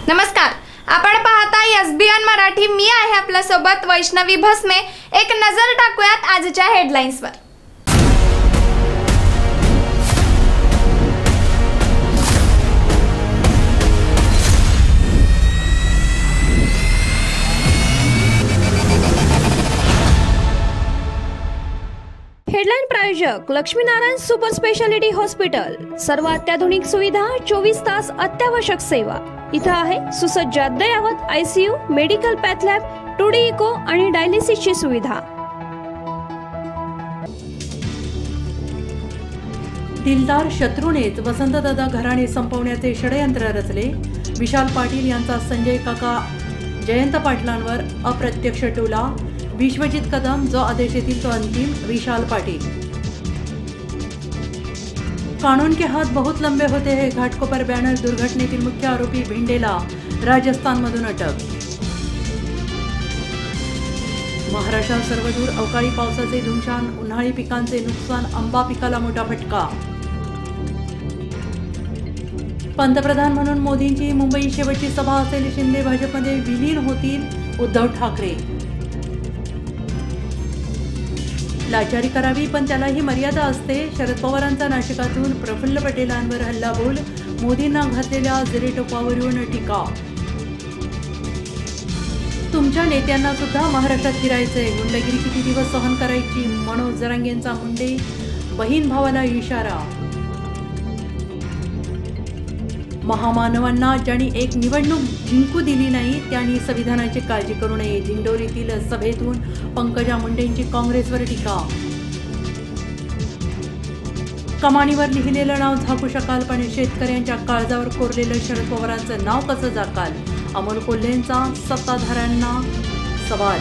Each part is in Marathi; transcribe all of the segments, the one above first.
नमस्कार, आपण पाहता SBN मराठी। मी आहे आपल्या सोबत वैष्णवी भस्मे। एक नजर टाकूयात आजच्या हेडलाईन्सवर। हेडलाइन प्रायोजक लक्ष्मीनारायण सुपर स्पेशालिटी हॉस्पिटल। सर्व अत्याधुनिक सुविधा, 24 तास अत्यावश्यक सेवा। इथं आहे सुसज्ज अद्ययावत ICU, medical path lab, 2D echo आणि डायलिसिसची सुविधा। दिलदार शत्रूनेच वसंतदादा घराणे संपवण्याचे षडयंत्र रचले। विशाल पाटील यांचा संजय काका जयंत पाटलांवर अप्रत्यक्ष टोला। विश्वजित कदम जो आदेश येतील तो अंतिम, विशाल पाटील। कानून के हाथ बहुत लंबे होते हैं, घाटकोपर बॅनर दुर्घटनेतील मुख्य आरोपी भिंडेला राजस्थानमधून अटक। महाराष्ट्रात सर्वदूर अवकाळी पावसाचे धुमशान, उन्हाळी पिकांचे नुकसान, आंबा पिकाला मोठा फटका। पंतप्रधान म्हणून मोदींची मुंबई शेवटची सभा असेल, शिंदे भाजपमध्ये विलीन होतील उद्धव ठाकरे। लाचारी करावी पण त्यालाही मर्यादा असते, शरद पवारांचा नाशिकातून प्रफुल्ल पटेलांवर हल्लाबोल, मोदींना घातलेल्या जिरेटोपावरून टीका। तुमच्या नेत्यांना सुद्धा महाराष्ट्रात फिरायचंय, गुंडगिरी किती दिवस सहन करायची, मनोज जरांगेंचा मुंडे बहीण भावाला इशारा। महामानवांना ज्यांनी एक निवडणूक जिंकू दिली नाही त्यांनी संविधानाची काळजी करू नये, दिंडोरीतील सभेतून पंकजा मुंडेंची काँग्रेसवर टीका। कमानीवर लिहिलेलं नाव झाकू शकाल पण शेतकऱ्यांच्या काळजावर कोरलेलं शरद पवारांचं नाव कसं झाकाल, अमोल कोल्हेंचा सत्ताधाऱ्यांना सवाल।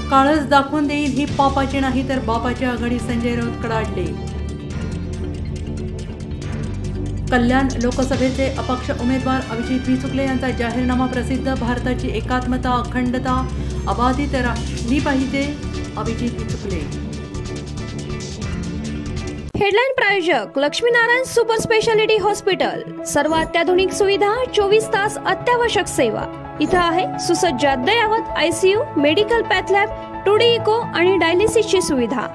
काळच दाखवून देईल ही पापाची नाही तर बापाची आघाडी, संजय राऊत कडाडले। कल्याण लोकसभेचे अपक्ष उमेदवार अभिजित बिचुकले यांचा जाहीरनामा प्रसिद्ध, भारताची एकात्मता अखंडता अबाधित राहिली पाहिजे, अभिजित बिचुकले। हेडलाइन प्रायोजक लक्ष्मीनारायण सुपर स्पेशालिटी हॉस्पिटल। सर्व अत्याधुनिक सुविधा, 24 तास अत्यावश्यक सेवा। इथं आहे सुसज्ज अद्ययावत ICU, medical path lab, 2D echo आणि डायलिसिसची सुविधा।